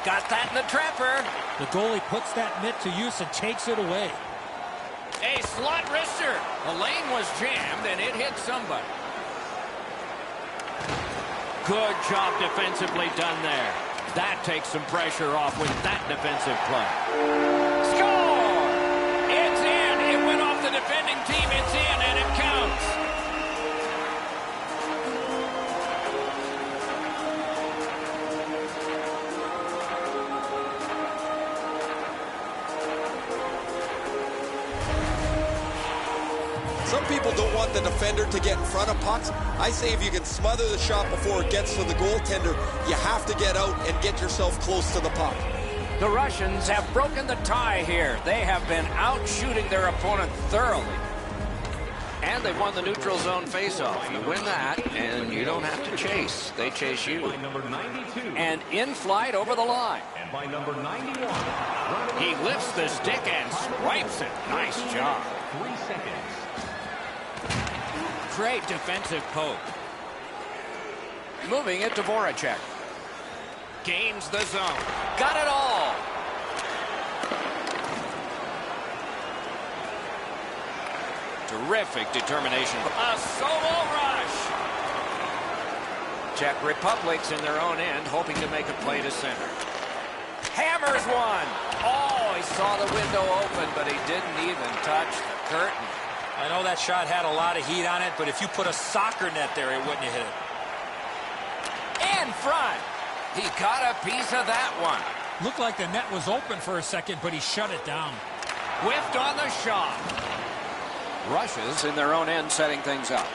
Got that in the trapper. The goalie puts that mitt to use and takes it away. A slot wrister. The lane was jammed, and it hit somebody. Good job defensively done there. That takes some pressure off with that defensive play. Score! It's in. It went off the defending team. It's in, and it counts. Some people don't want the defender to get in front of pucks. I say if you can smother the shot before it gets to the goaltender, you have to get out and get yourself close to the puck. The Russians have broken the tie here. They have been out shooting their opponent thoroughly. And they've won the neutral zone faceoff. You win that, and you don't have to chase. They chase you. And in flight over the line. And by number 91. He lifts the stick and swipes it. Nice job. 3 seconds. Great defensive poke. Moving it to Voracek. Gains the zone. Got it all. Terrific determination. A solo rush. Czech Republic's in their own end, hoping to make a play to center. Hammers one. Oh, he saw the window open, but he didn't even touch the curtain. I know that shot had a lot of heat on it, but if you put a soccer net there, it wouldn't have hit it. In front. He got a piece of that one. Looked like the net was open for a second, but he shut it down. Whiffed on the shot. Rushes in their own end, setting things up.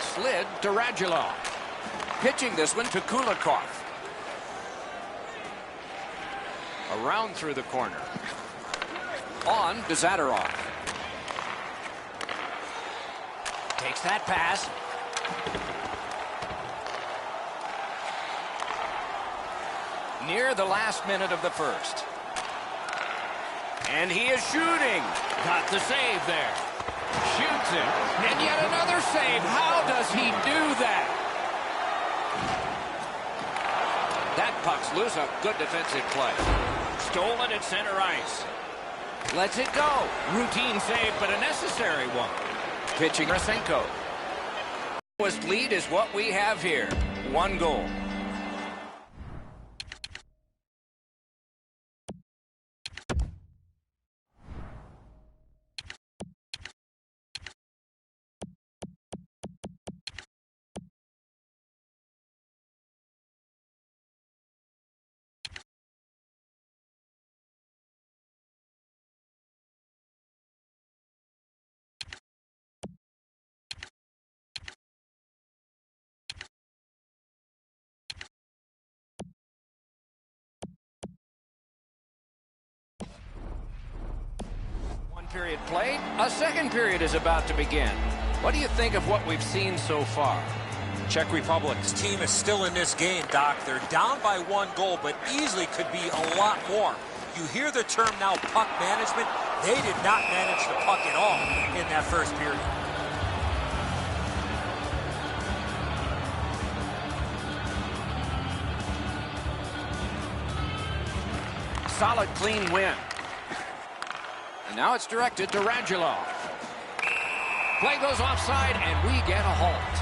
Slid to Radulov. Pitching this one to Kulikov. Around through the corner. On to Zadorov. Takes that pass. Near the last minute of the first. And he is shooting. Got the save there. Shoots it. And yet another save. How does he do that? That puck's loose. A good defensive play. Stolen at center ice. Lets it go. Routine save, but a necessary one. Pitching Rasenko. Lowest lead is what we have here. 1 goal. Period played. A second period is about to begin. What do you think of what we've seen so far? Czech Republic's team is still in this game, Doc. They're down by 1 goal, but easily could be a lot more. You hear the term now, puck management. They did not manage the puck at all in that first period. Solid, clean win. And now it's directed to Radulov. Play goes offside, and we get a halt.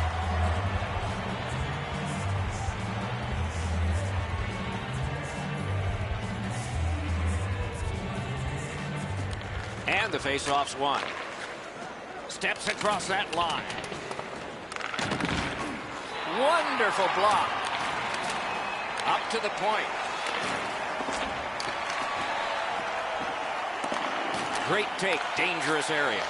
And the faceoff's won. Steps across that line. Wonderful block. Up to the point. Great take, dangerous area.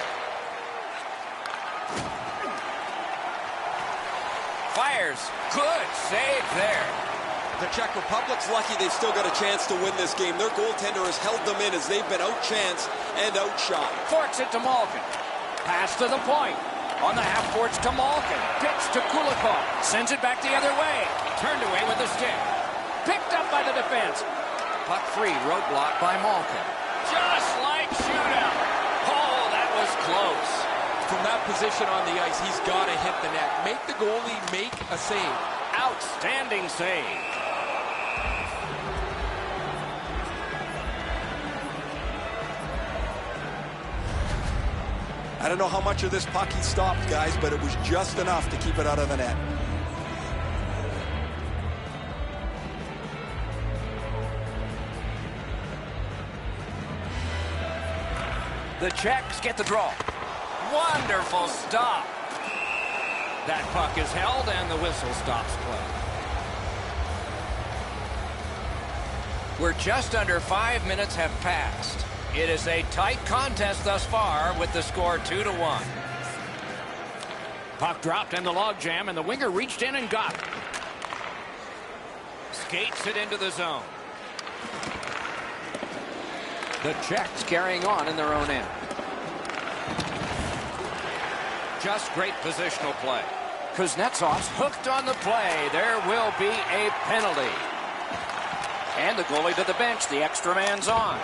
Fires, good save there. The Czech Republic's lucky they've still got a chance to win this game. Their goaltender has held them in as they've been outchanced and outshot. Forks it to Malkin. Pass to the point. On the half courts to Malkin. Pitch to Kulikov. Sends it back the other way. Turned away with the stick. Picked up by the defense. Puck free, roadblock by Malkin. Just like shootout. Oh, that was close. From that position on the ice, he's got to hit the net. Make the goalie make a save. Outstanding save. I don't know how much of this puck he stopped, guys, but it was just enough to keep it out of the net. The Czechs get the draw. Wonderful stop. That puck is held and the whistle stops play. We're just under 5 minutes have passed. It is a tight contest thus far with the score 2-1. Puck dropped in the logjam and the winger reached in and got it. Skates it into the zone. The Czechs carrying on in their own end. Just great positional play. Kuznetsov's hooked on the play. There will be a penalty. And the goalie to the bench. The extra man's on.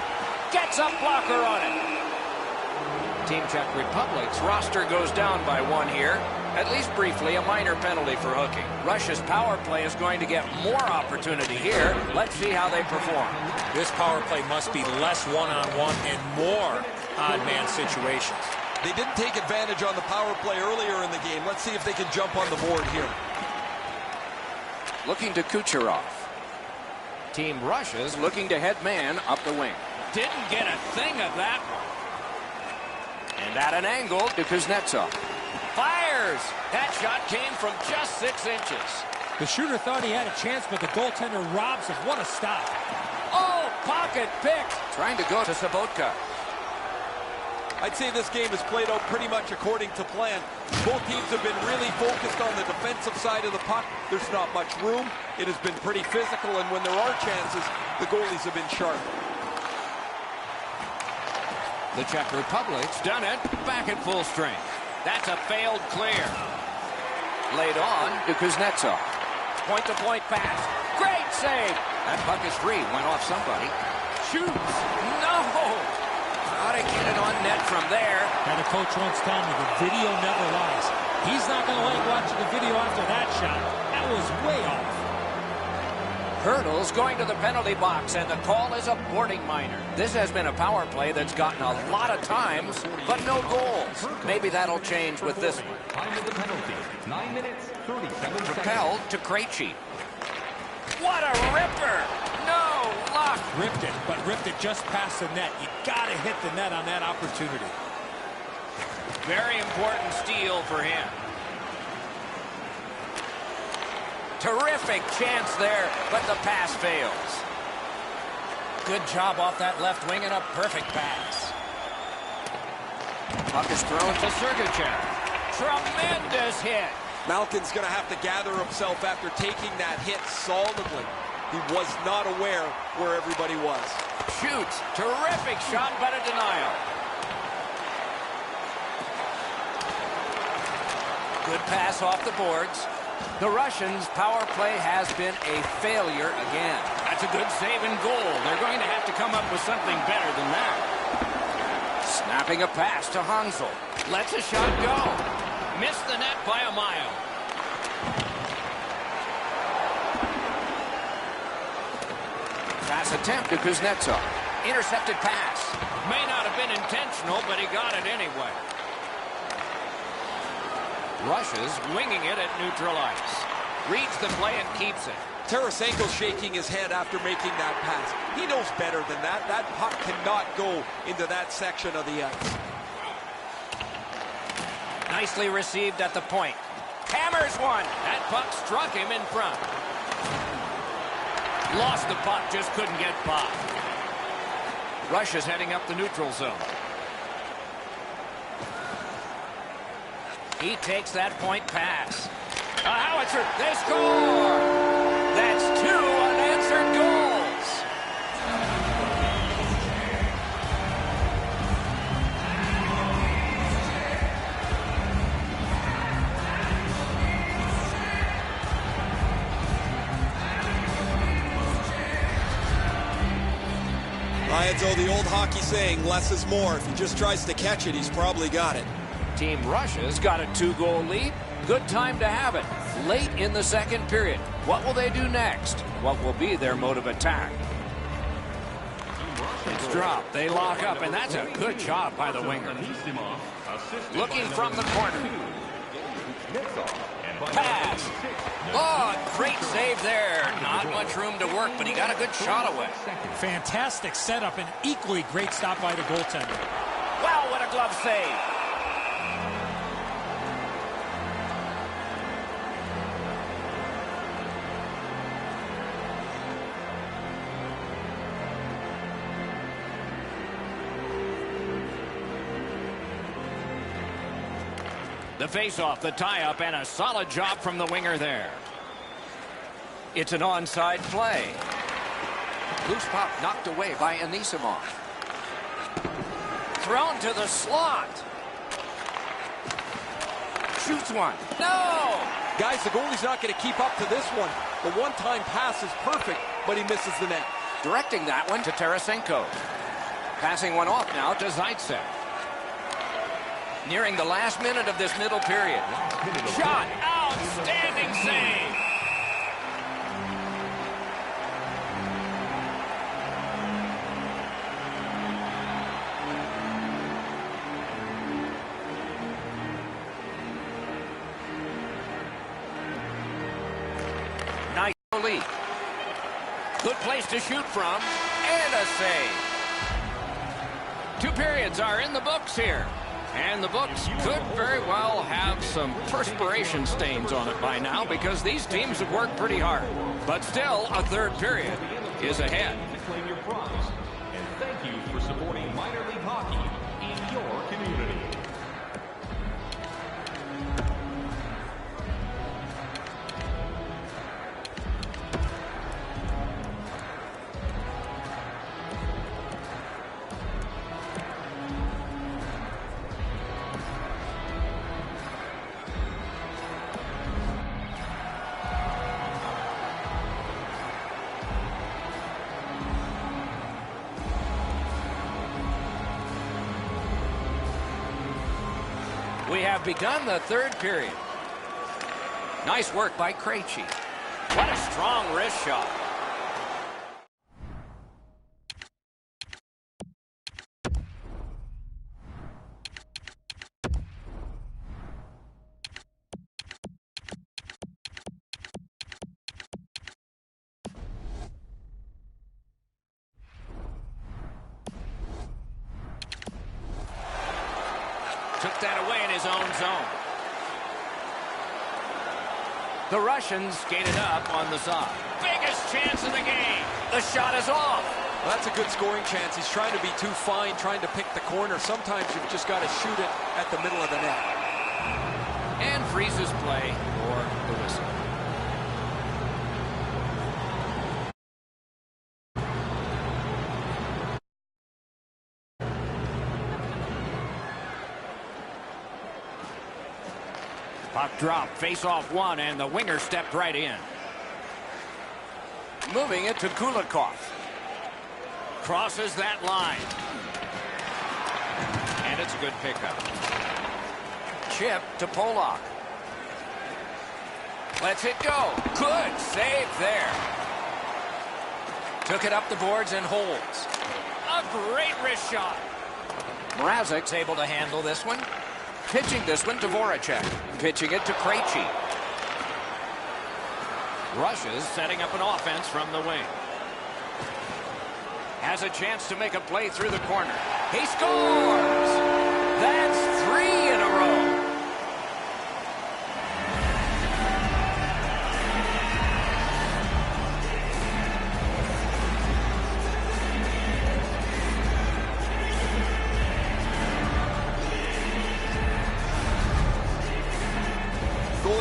Gets a blocker on it. Team Czech Republic's roster goes down by 1 here. At least briefly, a minor penalty for hooking. Russia's power play is going to get more opportunity here. Let's see how they perform. This power play must be less one-on-one and more odd-man situations. They didn't take advantage on the power play earlier in the game. Let's see if they can jump on the board here. Looking to Kucherov. Team Russia's looking to head man up the wing. Didn't get a thing of that one. And at an angle to Kuznetsov. Fires! That shot came from just 6 inches. The shooter thought he had a chance, but the goaltender robs him. What a stop. Oh, pocket picked. Trying to go to Sabotka. I'd say this game has played out pretty much according to plan. Both teams have been really focused on the defensive side of the puck. There's not much room. It has been pretty physical, and when there are chances, the goalies have been sharp. The Czech Republic's done it back at full strength. That's a failed clear. Laid on to Kuznetsov. Point-to-point pass. Great save. That puck is free. Went off somebody. Shoots. No! How to get it on net from there. And the coach once told me the video never lies. He's not going to like watching the video after that shot. That was way off. Hurdles going to the penalty box, and the call is a boarding minor. This has been a power play that's gotten a lot of times, but no goals. Maybe that'll change with this one. Time of the penalty, 9 minutes, 37 seconds. Propelled to Krejci. What a ripper! No luck! Ripped it, but ripped it just past the net. You got to hit the net on that opportunity. Very important steal for him. Terrific chance there, but the pass fails. Good job off that left wing and a perfect pass. Puck is thrown to Sergachev. Tremendous hit. Malkin's going to have to gather himself after taking that hit solidly. He was not aware where everybody was. Shoots. Terrific shot, but a denial. Good pass off the boards. The Russians' power play has been a failure again. That's a good save and goal. They're going to have to come up with something better than that. Snapping a pass to Hansel. Lets a shot go. Missed the net by a mile. Pass attempt to Kuznetsov. Intercepted pass. May not have been intentional, but he got it anyway. Russia's winging it at neutral ice. Reads the play and keeps it. Tarasenko's shaking his head after making that pass. He knows better than that. That puck cannot go into that section of the ice. Nicely received at the point. Hammers one. That puck struck him in front. Lost the puck, just couldn't get by. Russia's heading up the neutral zone. He takes that point pass. A howitzer. They score! That's 2 unanswered goals. Lions, the old hockey saying, less is more. If he just tries to catch it, he's probably got it. Team Russia's got a 2-goal lead. Good time to have it. Late in the second period. What will they do next? What will be their mode of attack? It's dropped. They lock up, and that's a good job by the winger. Looking from the corner. Pass. Oh, great save there. Not much room to work, but he got a good shot away. Fantastic setup and equally great stop by the goaltender. Wow, what a glove save. The face-off, the tie-up, and a solid job from the winger there. It's an onside play. Loose puck knocked away by Anisimov. Thrown to the slot. Shoots one. No! Guys, the goalie's not going to keep up to this one. The one-time pass is perfect, but he misses the net. Directing that one to Tarasenko. Passing one off now to Zaitsev. Nearing the last minute of this middle period. Shot. Outstanding save. Nice lead. Good place to shoot from. And a save. 2 periods are in the books here. And the books could very well have some perspiration stains on it by now because these teams have worked pretty hard. But still, a third period is ahead. Claim your prize. And thank you for supporting minor league hockey in your community. We have begun the third period. Nice work by Krejci. What a strong wrist shot. Took that away in his own zone. The Russians skated up on the side. Biggest chance of the game. The shot is off. Well, that's a good scoring chance. He's trying to be too fine, trying to pick the corner. Sometimes you've just got to shoot it at the middle of the net. And freezes play for the whistle. Puck drop, face-off one, and the winger stepped right in. Moving it to Kulikov. Crosses that line. And it's a good pickup. Chip to Polak. Lets it go. Good save there. Took it up the boards and holds. A great wrist shot. Mrazek's able to handle this one. Pitching this one to Voracek. Pitching it to Krejci. Russia's setting up an offense from the wing. Has a chance to make a play through the corner. He scores! That's 3 in a row.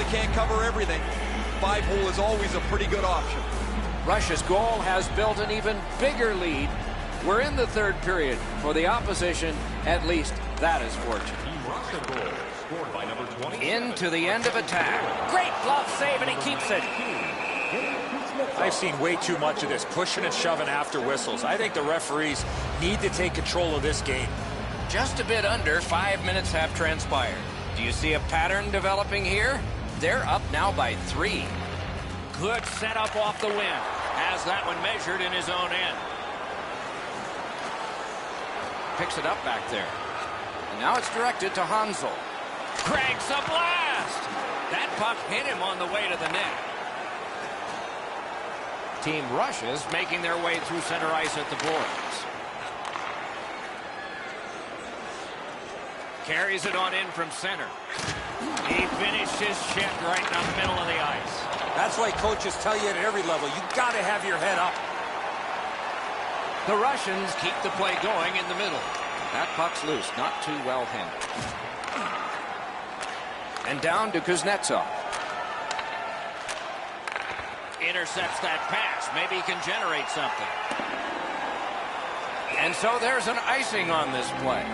Can't cover everything. 5-hole is always a pretty good option. Russia's goal has built an even bigger lead. We're in the third period. For the opposition, at least that is fortunate. Russia goal scored by number 20. Into the end of attack. Great glove save, and he keeps it. I've seen way too much of this pushing and shoving after whistles. I think the referees need to take control of this game. Just a bit under 5 minutes have transpired. Do you see a pattern developing here? They're up now by 3. Good setup off the win. Has that one measured in his own end. Picks it up back there. And now it's directed to Hansel. Cranks a blast! That puck hit him on the way to the net. Team rushes, making their way through center ice at the boards. Carries it on in from center. He finished his shift right down the middle of the ice. That's why coaches tell you at every level, you got to have your head up. The Russians keep the play going in the middle. That puck's loose, not too well handled. And down to Kuznetsov. Intercepts that pass. Maybe he can generate something. And so there's an icing on this play.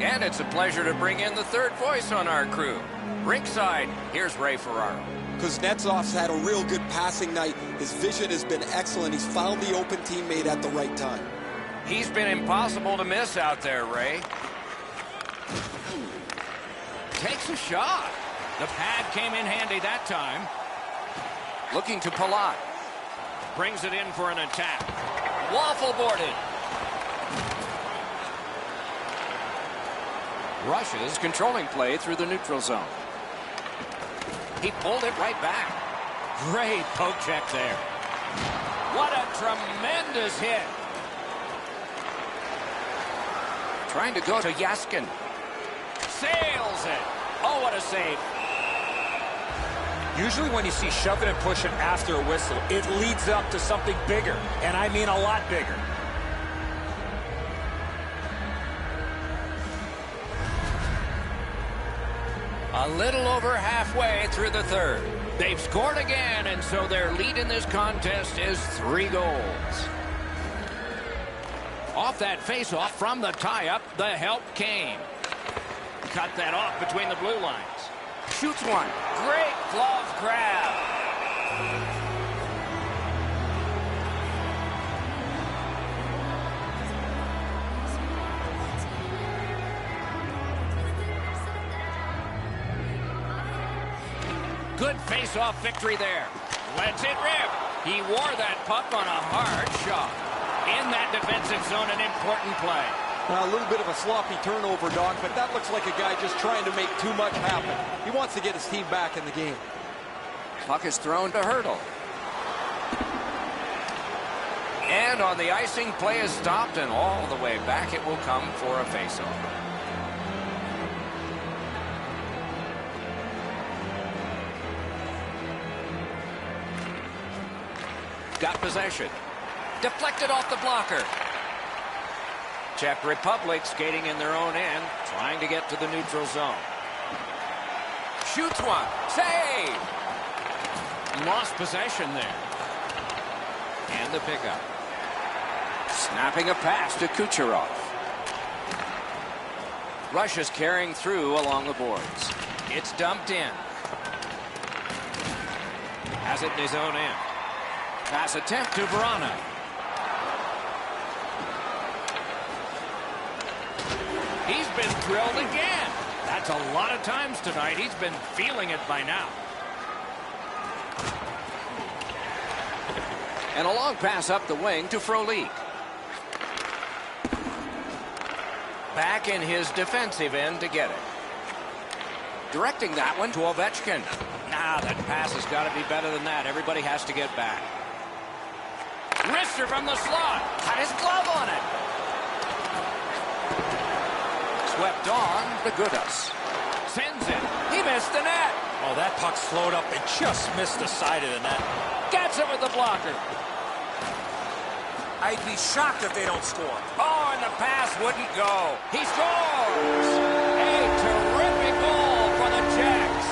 And it's a pleasure to bring in the third voice on our crew. Rinkside, here's Ray Ferraro. Kuznetsov's had a real good passing night. His vision has been excellent. He's found the open teammate at the right time. He's been impossible to miss out there, Ray. Takes a shot. The pad came in handy that time. Looking to Palat. Brings it in for an attack. Waffle boarded. Rushes controlling play through the neutral zone. He pulled it right back. Great poke check there. What a tremendous hit. Trying to go to Yaskin. Sails it. Oh, what a save. Usually when you see shoving and pushing after a whistle, it leads up to something bigger, and I mean a lot bigger. A little over halfway through the third. They've scored again, and so their lead in this contest is 3 goals. Off that face-off from the tie-up, the help came. Cut that off between the blue lines. Shoots one. Great glove grab. Good face-off victory there. Lets it rip. He wore that puck on a hard shot. In that defensive zone, an important play. A little bit of a sloppy turnover, Doc, but that looks like a guy just trying to make too much happen. He wants to get his team back in the game. Puck is thrown to Hurdle. And on the icing, play is stopped, and all the way back it will come for a face-off. Got possession. Deflected off the blocker. Czech Republic skating in their own end, trying to get to the neutral zone. Shoots one. Save! Lost possession there. And the pickup. Snapping a pass to Kucherov. Russia's carrying through along the boards. It's dumped in. Has it in his own end. Pass attempt to Vrana. He's been drilled again. That's a lot of times tonight. He's been feeling it by now. And a long pass up the wing to Frolik. Back in his defensive end to get it. Directing that one to Ovechkin. Nah, that pass has got to be better than that. Everybody has to get back. Wrister from the slot. Had his glove on it. Swept on to Gudas. Sends it. He missed the net. Oh, that puck slowed up and just missed the side of the net. Gets it with the blocker. I'd be shocked if they don't score. Oh, and the pass wouldn't go. He scores! A terrific goal for the Czechs.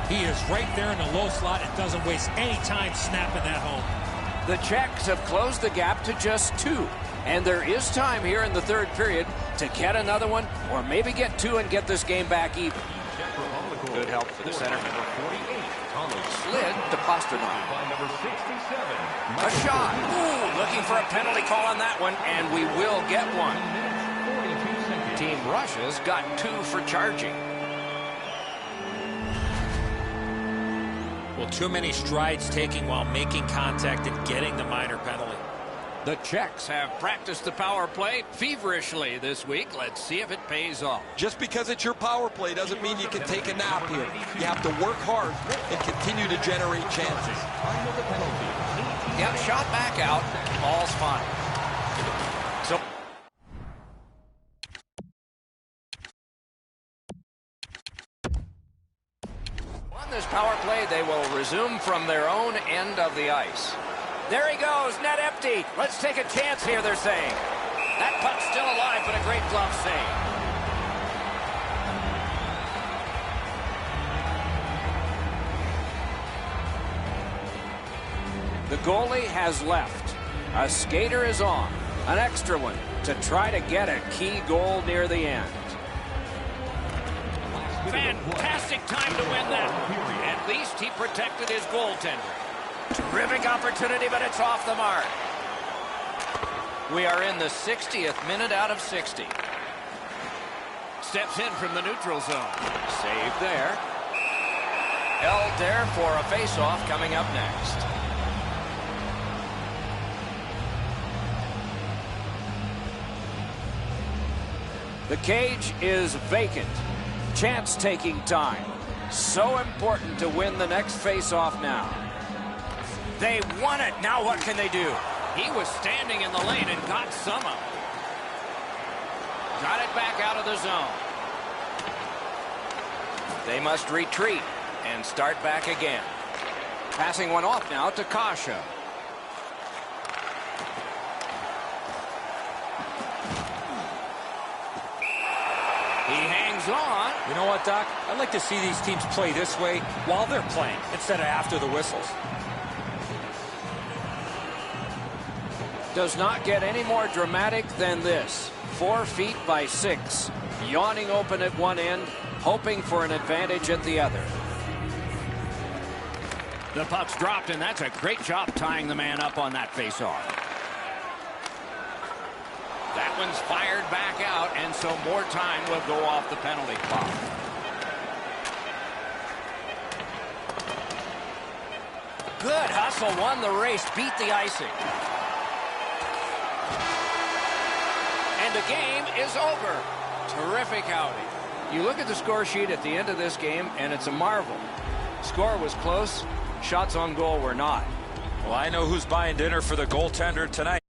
He is right there in the low slot and doesn't waste any time snapping that home. The Czechs have closed the gap to just 2. And there is time here in the third period to get another one or maybe get 2 and get this game back even. Czech Republic Good help for the center. Number 48, Thomas. Slid to Pasternak. By number 67. A shot. Ooh, looking for a penalty call on that one, and we will get one. 42 seconds. Team Russia's got 2 for charging. Well, too many strides taking while making contact and getting the minor penalty. The Czechs have practiced the power play feverishly this week. Let's see if it pays off. Just because it's your power play doesn't mean you can take a nap here. You have to work hard and continue to generate chances. Time of the penalty. Yep, shot back out. Ball's fine. So on this power play, they will resume from their own end of the ice. There he goes, net empty. Let's take a chance here, they're saying. That puck's still alive, but a great glove save. The goalie has left. A skater is on. An extra one to try to get a key goal near the end. Fantastic time to win that. At least he protected his goaltender. Terrific opportunity, but it's off the mark. We are in the 60th minute out of 60. Steps in from the neutral zone. Save there. Held there for a face-off coming up next. The cage is vacant. Chance-taking time. So important to win the next face-off now. They won it. Now what can they do? He was standing in the lane and got some of it. Got it back out of the zone. They must retreat and start back again. Passing one off now to Kasha. He hangs on. You know what, Doc? I'd like to see these teams play this way while they're playing instead of after the whistles. Does not get any more dramatic than this. 4 feet by 6. Yawning open at one end, hoping for an advantage at the other. The puck's dropped, and that's a great job tying the man up on that faceoff. That one's fired back out, and so more time will go off the penalty clock. Good hustle, won the race, beat the icing. And the game is over. Terrific outing. You look at the score sheet at the end of this game, and it's a marvel. Score was close. Shots on goal were not. Well, I know who's buying dinner for the goaltender tonight.